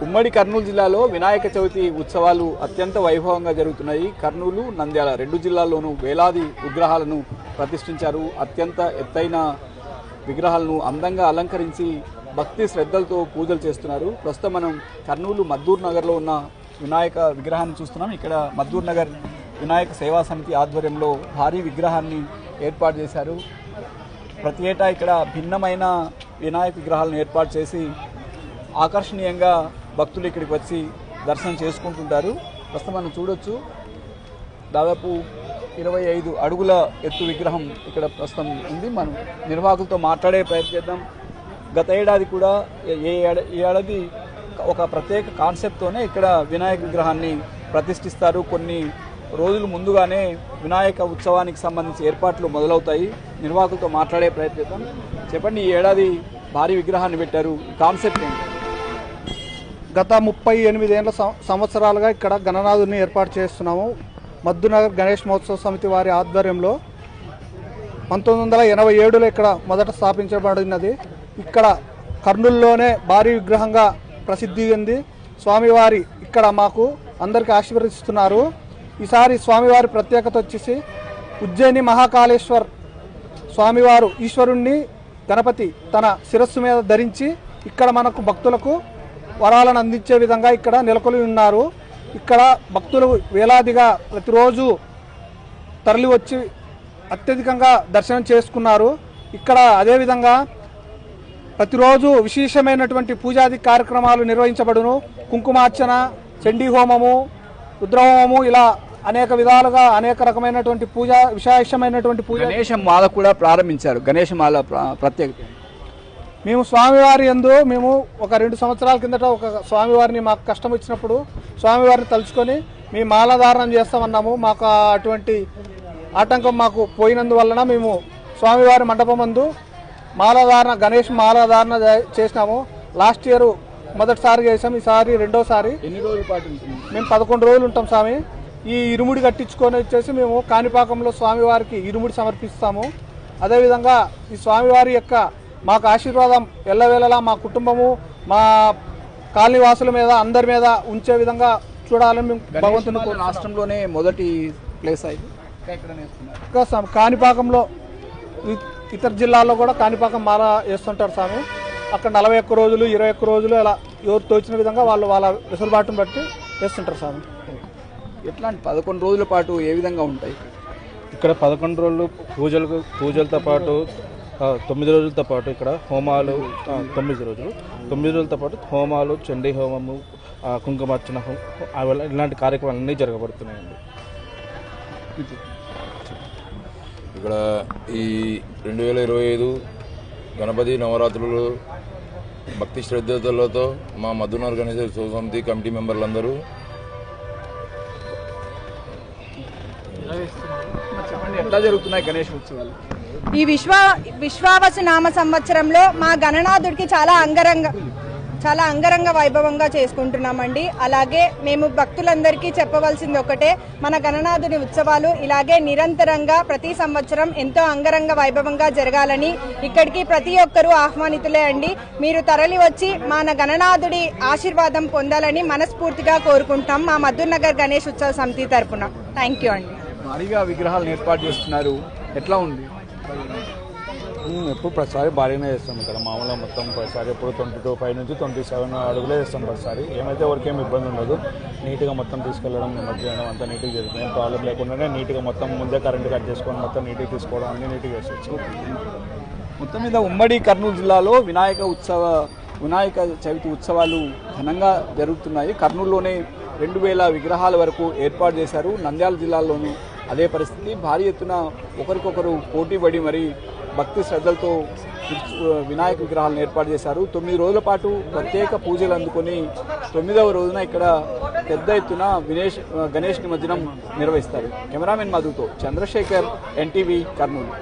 ఉమ్మడి కర్నూలు జిల్లాలో వినాయక చవితి ఉత్సవాలు అత్యంత వైభవంగా జరుగుతున్నాయి. కర్నూలు, నంద్యాల రెండు జిల్లాల్లోనూ వేలాది విగ్రహాలను ప్రతిష్ఠించారు. అత్యంత ఎత్తైన విగ్రహాలను అందంగా అలంకరించి భక్తి శ్రద్ధలతో పూజలు చేస్తున్నారు. ప్రస్తుతం మనం కర్నూలు మద్దూర్ నగర్లో ఉన్న వినాయక విగ్రహాన్ని చూస్తున్నాం. ఇక్కడ మద్దూర్ నగర్ వినాయక సేవా సమితి ఆధ్వర్యంలో భారీ విగ్రహాన్ని ఏర్పాటు చేశారు. ప్రతి ఏటా ఇక్కడ భిన్నమైన వినాయక విగ్రహాలను ఏర్పాటు చేసి ఆకర్షణీయంగా భక్తులు ఇక్కడికి వచ్చి దర్శనం చేసుకుంటుంటారు. ప్రస్తుతం మనం చూడొచ్చు, దాదాపు 25 అడుగుల ఎత్తు విగ్రహం ఇక్కడ ప్రస్తుతం ఉంది. మనం నిర్వాహకులతో మాట్లాడే ప్రయత్నం చేద్దాం. గత ఏడాది కూడా ఈ ఏడాది ఒక ప్రత్యేక కాన్సెప్ట్తోనే ఇక్కడ వినాయక విగ్రహాన్ని ప్రతిష్ఠిస్తారు. కొన్ని రోజులు ముందుగానే వినాయక ఉత్సవానికి సంబంధించి ఏర్పాట్లు మొదలవుతాయి. నిర్వాహకులతో మాట్లాడే ప్రయత్నం చేద్దాం. చెప్పండి, ఈ ఏడాది భారీ విగ్రహాన్ని పెట్టారు, కాన్సెప్ట్ ఏంటి? గత 38 సంవత్సరాలుగా ఇక్కడ గణనాథుని ఏర్పాటు చేస్తున్నాము. మద్దూనగర్ గణేష్ మహోత్సవ సమితి వారి ఆధ్వర్యంలో 1987లో ఇక్కడ మొదట స్థాపించబడినది. ఇక్కడ కర్నూలులోనే భారీ విగ్రహంగా ప్రసిద్ధి చెంది స్వామివారి ఇక్కడ మాకు అందరికీ ఆశీర్వదిస్తున్నారు. ఈసారి స్వామివారి ప్రత్యేకత వచ్చేసి ఉజ్జయిని మహాకాళేశ్వర్ స్వామివారు ఈశ్వరుణ్ణి గణపతి తన శిరస్సు మీద ధరించి ఇక్కడ మనకు భక్తులకు వరాలను అందించే విధంగా ఇక్కడ నెలకొలి ఉన్నారు. ఇక్కడ భక్తులు వేలాదిగా ప్రతిరోజు తరలి వచ్చి అత్యధికంగా దర్శనం చేసుకున్నారు. ఇక్కడ అదేవిధంగా ప్రతిరోజు విశేషమైనటువంటి పూజాది కార్యక్రమాలు నిర్వహించబడును. కుంకుమార్చన, చండీ హోమము, రుద్రహోమము, ఇలా అనేక విధాలుగా అనేక రకమైనటువంటి పూజ విశేషమైనటువంటి పూజ. గణేశమాల కూడా ప్రారంభించారు. గణేశమాల ప్రత్యేకత మేము స్వామివారి యందు మేము ఒక 2 సంవత్సరాల కిందట ఒక స్వామివారిని మాకు కష్టం వచ్చినప్పుడు స్వామివారిని తలుచుకొని మీ మాలాధారణం చేస్తామన్నాము. మాకు అటువంటి ఆటంకం మాకు పోయినందువలన మేము స్వామివారి మండపం మందు మాలాధారణ గణేష్ మాలాధారణ చేసినాము. లాస్ట్ ఇయర్ మొదటిసారిగా చేసాం, ఈసారి రెండోసారి. ఎన్ని రోజుల పాటు ఉంటుంది? మేము 11 రోజులు ఉంటాం స్వామి. ఈ ఇరుముడి కట్టించుకొని వచ్చేసి మేము కాణిపాకంలో స్వామివారికి ఇరుముడి సమర్పిస్తాము. అదేవిధంగా ఈ స్వామివారి యొక్క మాకు ఆశీర్వాదం ఎల్లవేళలా మా కుటుంబము, మా కాలనీ వాసుల మీద అందరి మీద ఉంచే విధంగా చూడాలని మేము భగవంతుని రాష్ట్రంలోనే మొదటి ప్లేస్ అయింది. కాణిపాకంలో ఇతర జిల్లాల్లో కూడా కాణిపాకం మాల వేస్తుంటారు స్వామి. అక్కడ 41 రోజులు 21 రోజులు అలా ఎవరు తోచిన విధంగా వాళ్ళ వెసులుబాటును బట్టి వేస్తుంటారు స్వామి. ఎట్లాంటి 11 రోజుల పాటు ఏ విధంగా ఉంటాయి? ఇక్కడ 11 రోజులు పూజలతో పాటు 9 రోజులతో పాటు ఇక్కడ హోమాలు 9 రోజులతో పాటు హోమాలు, చండీ హోమము, కుంకుమార్చన ఇలాంటి కార్యక్రమాలన్నీ జరగబడుతున్నాయండి. ఇక్కడ ఈ 2025 గణపతి నవరాత్రులు భక్తి శ్రద్ధలతో మా మద్దూనగర్ గణేష్ ఉత్సవ సమితి కమిటీ మెంబర్లందరూ ఎట్లా జరుగుతున్నాయి గణేష్ ఉత్సవాలు? ఈ విశ్వావసు నామ సంవత్సరంలో మా గణనాథుడికి చాలా అంగరంగ వైభవంగా చేసుకుంటున్నామండి. అలాగే మేము భక్తులందరికీ చెప్పవలసింది ఒకటే, మన గణనాథుని ఉత్సవాలు ఇలాగే నిరంతరంగా ప్రతి సంవత్సరం ఎంతో అంగరంగ వైభవంగా జరగాలని ఇక్కడికి ప్రతి ఒక్కరూ ఆహ్వానితులే అండి. మీరు తరలి వచ్చి మన గణనాథుడి ఆశీర్వాదం పొందాలని మనస్ఫూర్తిగా కోరుకుంటాం మా మద్దూర్ నగర్ గణేష్ ఉత్సవ సమితి తరఫున. థ్యాంక్ యూ అండి. భారీగా విగ్రహాలను ఏర్పాటు చేస్తున్నారు, ఎట్లా ఉంది? ఎప్పుడు ప్రతిసారి భారీగానే చేస్తాం. ఇక్కడ మామూలుగా మొత్తం ప్రతిసారి ఎప్పుడు 22 నుంచి 27 అడుగులే చేస్తాం ప్రతిసారి. ఏమైతే ఎవరికేం ఇబ్బంది ఉండదు. నీట్గా మొత్తం తీసుకెళ్ళడం, మధ్యడం అంతా నీట్గా జరుగుతుంది. ఏం ప్రాబ్లం లేకుండానే నీట్గా మొత్తం ముందే కరెంట్ కట్ చేసుకొని మొత్తం నీట్గా తీసుకోవడం అన్ని నీట్గా చేసేచ్చు. మొత్తం మీద ఉమ్మడి కర్నూలు జిల్లాలో వినాయక చవితి ఉత్సవాలు ఘనంగా జరుగుతున్నాయి. కర్నూలులోనే 2000 విగ్రహాల వరకు ఏర్పాటు చేశారు. నంద్యాల జిల్లాలోనూ అదే పరిస్థితి. భారీ ఎత్తున ఒకరికొకరు పోటీపడి మరి భక్తి శ్రద్ధలతో వినాయక విగ్రహాలను ఏర్పాటు చేశారు. 9 రోజుల పాటు ప్రత్యేక పూజలు అందుకొని 9వ రోజున ఇక్కడ పెద్ద ఎత్తున గణేష్ నిమజ్జనం నిర్వహిస్తారు. కెమెరామెన్ మధుతో చంద్రశేఖర్, NTV, కర్నూలు.